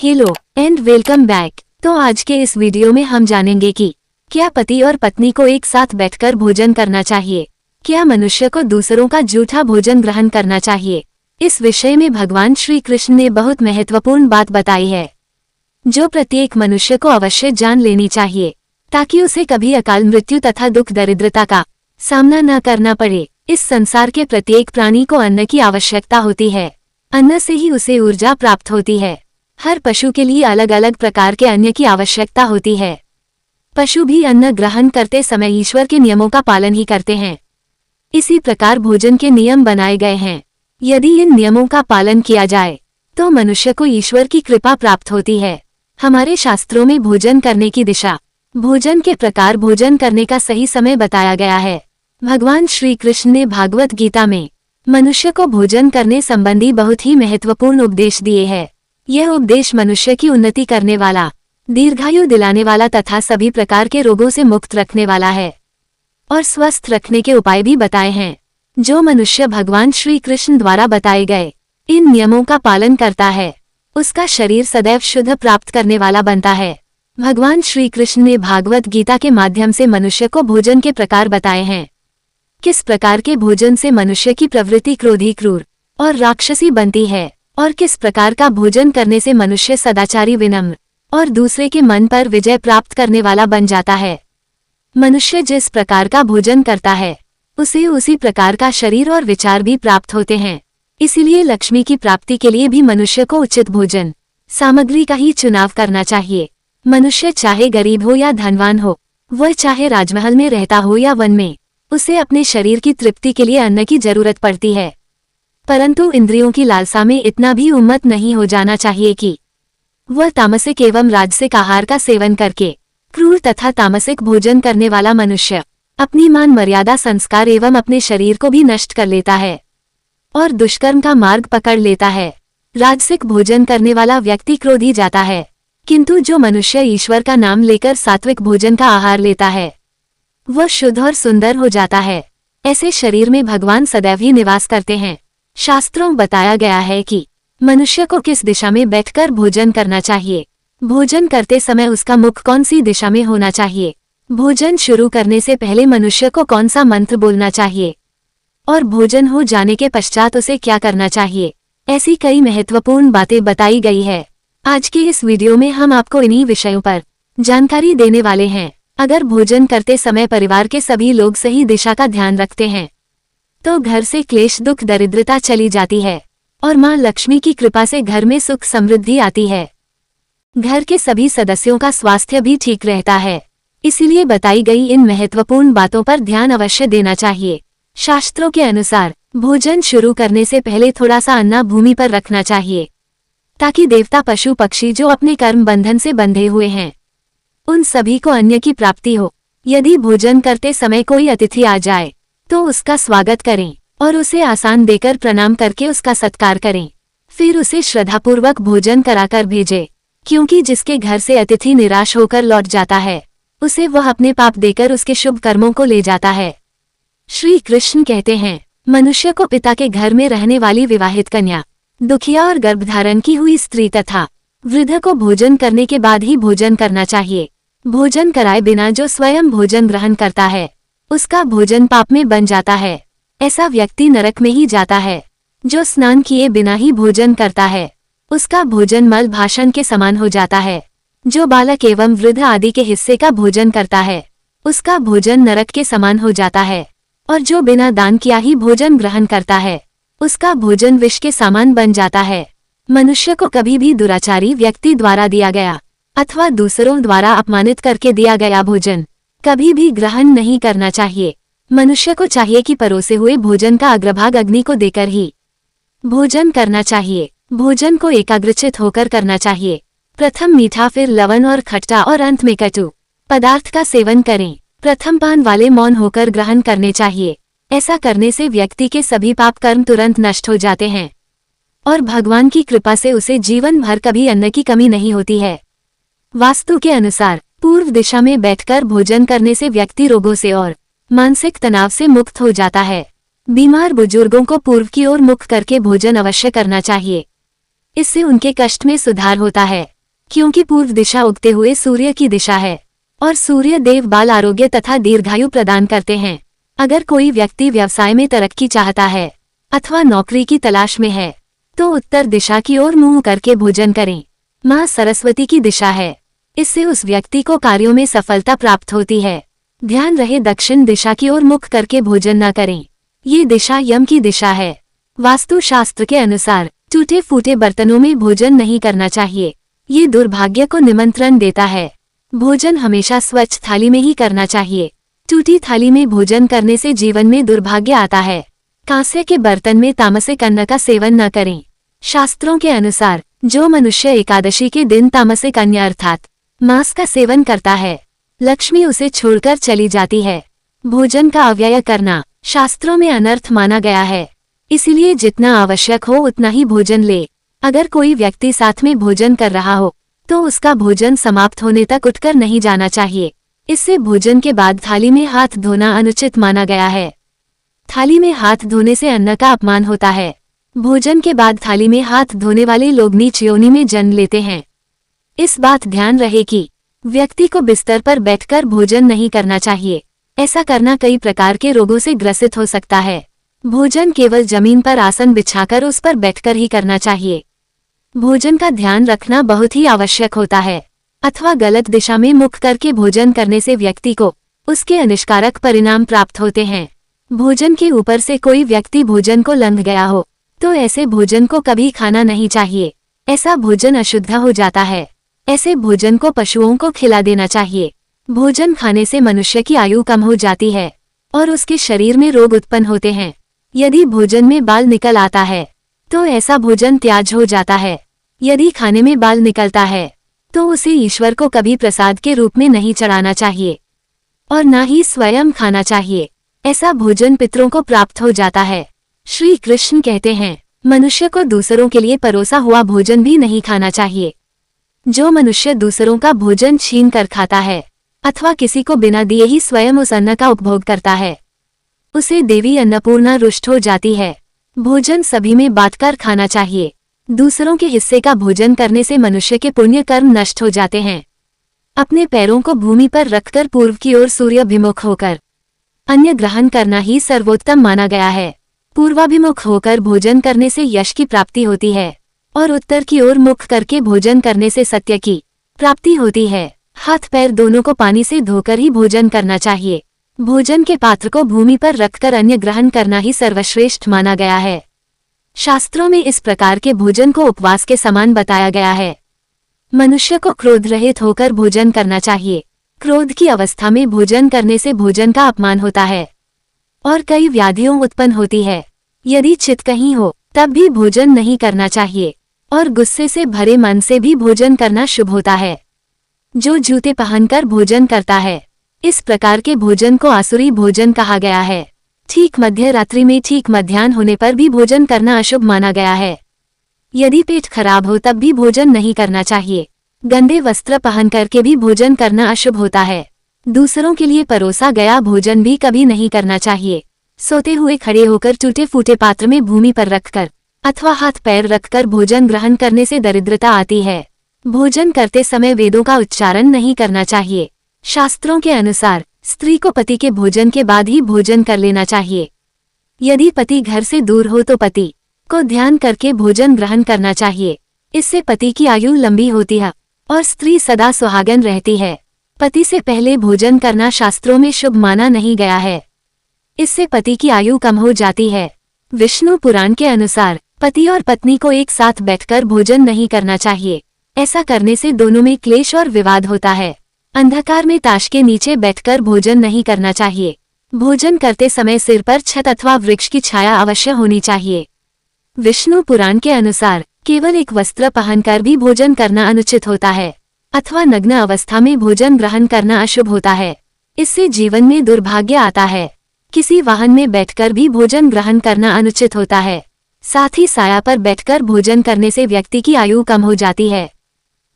Hello and welcome back. तो आज के इस वीडियो में हम जानेंगे कि क्या पति और पत्नी को एक साथ बैठकर भोजन करना चाहिए, क्या मनुष्य को दूसरों का जूठा भोजन ग्रहण करना चाहिए। इस विषय में भगवान श्री कृष्ण ने बहुत महत्वपूर्ण बात बताई है जो प्रत्येक मनुष्य को अवश्य जान लेनी चाहिए ताकि उसे कभी अकाल मृत्यु तथा दुख दरिद्रता का सामना न करना पड़े। इस संसार के प्रत्येक प्राणी को अन्न की आवश्यकता होती है, अन्न से ही उसे ऊर्जा प्राप्त होती है। हर पशु के लिए अलग अलग प्रकार के अन्न की आवश्यकता होती है। पशु भी अन्न ग्रहण करते समय ईश्वर के नियमों का पालन ही करते हैं। इसी प्रकार भोजन के नियम बनाए गए हैं। यदि इन नियमों का पालन किया जाए तो मनुष्य को ईश्वर की कृपा प्राप्त होती है। हमारे शास्त्रों में भोजन करने की दिशा, भोजन के प्रकार, भोजन करने का सही समय बताया गया है। भगवान श्री कृष्ण ने भागवत गीता में मनुष्य को भोजन करने संबंधी बहुत ही महत्वपूर्ण उपदेश दिए हैं। यह उपदेश मनुष्य की उन्नति करने वाला, दीर्घायु दिलाने वाला तथा सभी प्रकार के रोगों से मुक्त रखने वाला है और स्वस्थ रखने के उपाय भी बताए हैं जो मनुष्य भगवान श्री कृष्ण द्वारा बताए गए इन नियमों का पालन करता है उसका शरीर सदैव शुद्ध प्राप्त करने वाला बनता है। भगवान श्री कृष्ण ने भागवत गीता के माध्यम से मनुष्य को भोजन के प्रकार बताए हैं। किस प्रकार के भोजन से मनुष्य की प्रवृत्ति क्रोधी, क्रूर और राक्षसी बनती है और किस प्रकार का भोजन करने से मनुष्य सदाचारी, विनम्र और दूसरे के मन पर विजय प्राप्त करने वाला बन जाता है। मनुष्य जिस प्रकार का भोजन करता है उसे उसी प्रकार का शरीर और विचार भी प्राप्त होते हैं। इसीलिए लक्ष्मी की प्राप्ति के लिए भी मनुष्य को उचित भोजन सामग्री का ही चुनाव करना चाहिए। मनुष्य चाहे गरीब हो या धनवान हो, वह चाहे राजमहल में रहता हो या वन में, उसे अपने शरीर की तृप्ति के लिए अन्न की जरूरत पड़ती है। परंतु इंद्रियों की लालसा में इतना भी उन्मत्त नहीं हो जाना चाहिए कि वह तामसिक एवं राजसिक आहार का सेवन करके क्रूर तथा तामसिक भोजन करने वाला मनुष्य अपनी मान मर्यादा, संस्कार एवं अपने शरीर को भी नष्ट कर लेता है और दुष्कर्म का मार्ग पकड़ लेता है। राजसिक भोजन करने वाला व्यक्ति क्रोधी जाता है, किंतु जो मनुष्य ईश्वर का नाम लेकर सात्विक भोजन का आहार लेता है वह शुद्ध और सुंदर हो जाता है। ऐसे शरीर में भगवान सदैव ही निवास करते हैं। शास्त्रों बताया गया है कि मनुष्य को किस दिशा में बैठकर भोजन करना चाहिए, भोजन करते समय उसका मुख कौन सी दिशा में होना चाहिए, भोजन शुरू करने से पहले मनुष्य को कौन सा मंत्र बोलना चाहिए और भोजन हो जाने के पश्चात उसे क्या करना चाहिए। ऐसी कई महत्वपूर्ण बातें बताई गई है। आज के इस वीडियो में हम आपको इन्हीं विषयों पर जानकारी देने वाले हैं। अगर भोजन करते समय परिवार के सभी लोग सही दिशा का ध्यान रखते हैं तो घर से क्लेश, दुख, दरिद्रता चली जाती है और मां लक्ष्मी की कृपा से घर में सुख समृद्धि आती है। घर के सभी सदस्यों का स्वास्थ्य भी ठीक रहता है। इसीलिए बताई गई इन महत्वपूर्ण बातों पर ध्यान अवश्य देना चाहिए। शास्त्रों के अनुसार भोजन शुरू करने से पहले थोड़ा सा अन्न भूमि पर रखना चाहिए ताकि देवता, पशु, पक्षी जो अपने कर्म बंधन से बंधे हुए हैं उन सभी को अन्न की प्राप्ति हो। यदि भोजन करते समय कोई अतिथि आ जाए तो उसका स्वागत करें और उसे आसन देकर प्रणाम करके उसका सत्कार करें। फिर उसे श्रद्धापूर्वक भोजन कराकर भेजें, क्योंकि जिसके घर से अतिथि निराश होकर लौट जाता है उसे वह अपने पाप देकर उसके शुभ कर्मों को ले जाता है। श्री कृष्ण कहते हैं, मनुष्य को पिता के घर में रहने वाली विवाहित कन्या, दुखिया और गर्भधारण की हुई स्त्री तथा वृद्ध को भोजन करने के बाद ही भोजन करना चाहिए। भोजन कराए बिना जो स्वयं भोजन ग्रहण करता है उसका भोजन पाप में बन जाता है। ऐसा व्यक्ति नरक में ही जाता है। जो स्नान किए बिना ही भोजन करता है उसका भोजन मल भाषण के समान हो जाता है। जो बालक एवं वृद्ध आदि के हिस्से का भोजन करता है उसका भोजन नरक के समान हो जाता है और जो बिना दान किया ही भोजन ग्रहण करता है उसका भोजन विष के समान बन जाता है। मनुष्य को कभी भी दुराचारी व्यक्ति द्वारा दिया गया अथवा दूसरों द्वारा अपमानित करके दिया गया भोजन कभी भी ग्रहण नहीं करना चाहिए। मनुष्य को चाहिए कि परोसे हुए भोजन का अग्रभाग अग्नि को देकर ही भोजन करना चाहिए। भोजन को एकाग्रचित होकर करना चाहिए। प्रथम मीठा, फिर लवण और खट्टा और अंत में कटु पदार्थ का सेवन करें। प्रथम पान वाले मौन होकर ग्रहण करने चाहिए। ऐसा करने से व्यक्ति के सभी पाप कर्म तुरंत नष्ट हो जाते हैं और भगवान की कृपा से उसे जीवन भर कभी अन्न की कमी नहीं होती है। वास्तु के अनुसार पूर्व दिशा में बैठकर भोजन करने से व्यक्ति रोगों से और मानसिक तनाव से मुक्त हो जाता है। बीमार बुजुर्गों को पूर्व की ओर मुख करके भोजन अवश्य करना चाहिए। इससे उनके कष्ट में सुधार होता है। क्योंकि पूर्व दिशा उगते हुए सूर्य की दिशा है और सूर्य देव बाल आरोग्य तथा दीर्घायु प्रदान करते हैं। अगर कोई व्यक्ति व्यवसाय में तरक्की चाहता है अथवा नौकरी की तलाश में है तो उत्तर दिशा की ओर मुंह करके भोजन करें। मां सरस्वती की दिशा है, इससे उस व्यक्ति को कार्यों में सफलता प्राप्त होती है। ध्यान रहे दक्षिण दिशा की ओर मुख करके भोजन न करें, ये दिशा यम की दिशा है। वास्तु शास्त्र के अनुसार टूटे फूटे बर्तनों में भोजन नहीं करना चाहिए, ये दुर्भाग्य को निमंत्रण देता है। भोजन हमेशा स्वच्छ थाली में ही करना चाहिए। टूटी थाली में भोजन करने से जीवन में दुर्भाग्य आता है। कांसे के बर्तन में तामसिक अन्न का सेवन न करें। शास्त्रों के अनुसार जो मनुष्य एकादशी के दिन तामसिक अन्न अर्थात मांस का सेवन करता है, लक्ष्मी उसे छोड़कर चली जाती है। भोजन का अव्यय करना शास्त्रों में अनर्थ माना गया है, इसलिए जितना आवश्यक हो उतना ही भोजन ले। अगर कोई व्यक्ति साथ में भोजन कर रहा हो तो उसका भोजन समाप्त होने तक उठकर नहीं जाना चाहिए। इससे भोजन के बाद थाली में हाथ धोना अनुचित माना गया है। थाली में हाथ धोने से अन्न का अपमान होता है। भोजन के बाद थाली में हाथ धोने वाले लोग नीच योनि में जन्म लेते हैं। इस बात ध्यान रहे कि व्यक्ति को बिस्तर पर बैठकर भोजन नहीं करना चाहिए। ऐसा करना कई प्रकार के रोगों से ग्रसित हो सकता है। भोजन केवल जमीन पर आसन बिछाकर उस पर बैठकर ही करना चाहिए। भोजन का ध्यान रखना बहुत ही आवश्यक होता है, अथवा गलत दिशा में मुख करके भोजन करने से व्यक्ति को उसके अनिष्कारक परिणाम प्राप्त होते हैं। भोजन के ऊपर से कोई व्यक्ति भोजन को लंघ गया हो तो ऐसे भोजन को कभी खाना नहीं चाहिए। ऐसा भोजन अशुद्ध हो जाता है। ऐसे भोजन को पशुओं को खिला देना चाहिए। भोजन खाने से मनुष्य की आयु कम हो जाती है और उसके शरीर में रोग उत्पन्न होते हैं। यदि भोजन में बाल निकल आता है तो ऐसा भोजन त्याज हो जाता है। यदि खाने में बाल निकलता है तो उसे ईश्वर को कभी प्रसाद के रूप में नहीं चढ़ाना चाहिए और न ही स्वयं खाना चाहिए। ऐसा भोजन पितरों को प्राप्त हो जाता है। श्री कृष्ण कहते हैं, मनुष्य को दूसरों के लिए परोसा हुआ भोजन भी नहीं खाना चाहिए। जो मनुष्य दूसरों का भोजन छीन कर खाता है अथवा किसी को बिना दिए ही स्वयं उस अन्न का उपभोग करता है, उसे देवी अन्नपूर्णा रुष्ट हो जाती है। भोजन सभी में बांटकर खाना चाहिए। दूसरों के हिस्से का भोजन करने से मनुष्य के पुण्य कर्म नष्ट हो जाते हैं। अपने पैरों को भूमि पर रखकर पूर्व की ओर सूर्याभिमुख होकर अन्न ग्रहण करना ही सर्वोत्तम माना गया है। पूर्वाभिमुख होकर भोजन करने से यश की प्राप्ति होती है और उत्तर की ओर मुख करके भोजन करने से सत्य की प्राप्ति होती है। हाथ पैर दोनों को पानी से धोकर ही भोजन करना चाहिए। भोजन के पात्र को भूमि पर रखकर अन्न ग्रहण करना ही सर्वश्रेष्ठ माना गया है। शास्त्रों में इस प्रकार के भोजन को उपवास के समान बताया गया है। मनुष्य को क्रोध रहित होकर भोजन करना चाहिए। क्रोध की अवस्था में भोजन करने से भोजन का अपमान होता है और कई व्याधियों उत्पन्न होती है। यदि चित कहीं हो तब भी भोजन नहीं करना चाहिए और गुस्से से भरे मन से भी भोजन करना शुभ होता है। जो जूते पहनकर भोजन करता है, इस प्रकार के भोजन को आसुरी भोजन कहा गया है। ठीक मध्य रात्रि में ठीक मध्याह्न होने पर भी भोजन करना अशुभ माना गया है। यदि पेट खराब हो तब भी भोजन नहीं करना चाहिए। गंदे वस्त्र पहन करके भी भोजन करना अशुभ होता है। दूसरों के लिए परोसा गया भोजन भी कभी नहीं करना चाहिए। सोते हुए खड़े होकर टूटे फूटे पात्र में भूमि पर रखकर अथवा हाथ पैर रखकर भोजन ग्रहण करने से दरिद्रता आती है। भोजन करते समय वेदों का उच्चारण नहीं करना चाहिए। शास्त्रों के अनुसार स्त्री को पति के भोजन के बाद ही भोजन कर लेना चाहिए। यदि पति घर से दूर हो तो पति को ध्यान करके भोजन ग्रहण करना चाहिए। इससे पति की आयु लंबी होती है और स्त्री सदा सुहागन रहती है। पति से पहले भोजन करना शास्त्रों में शुभ माना नहीं गया है। इससे पति की आयु कम हो जाती है। विष्णु पुराण के अनुसार पति और पत्नी को एक साथ बैठकर भोजन नहीं करना चाहिए। ऐसा करने से दोनों में क्लेश और विवाद होता है। अंधकार में ताश के नीचे बैठकर भोजन नहीं करना चाहिए। भोजन करते समय सिर पर छत अथवा वृक्ष की छाया अवश्य होनी चाहिए। विष्णु पुराण के अनुसार केवल एक वस्त्र पहनकर भी भोजन करना अनुचित होता है अथवा नग्न अवस्था में भोजन ग्रहण करना अशुभ होता है। इससे जीवन में दुर्भाग्य आता है। किसी वाहन में बैठकर भी भोजन ग्रहण करना अनुचित होता है। साथ ही साया पर बैठकर भोजन करने से व्यक्ति की आयु कम हो जाती है।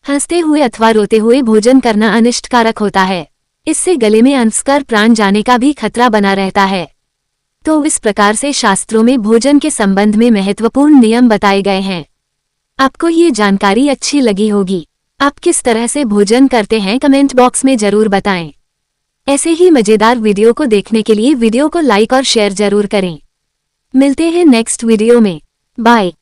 हंसते हुए अथवा रोते हुए भोजन करना अनिष्टकारक होता है। इससे गले में अंशकर प्राण जाने का भी खतरा बना रहता है। तो इस प्रकार से शास्त्रों में भोजन के संबंध में महत्वपूर्ण नियम बताए गए हैं। आपको ये जानकारी अच्छी लगी होगी आप किस तरह से भोजन करते हैं कमेंट बॉक्स में जरूर बताएं। ऐसे ही मजेदार वीडियो को देखने के लिए वीडियो को लाइक और शेयर जरूर करें। मिलते हैं नेक्स्ट वीडियो में। बाय।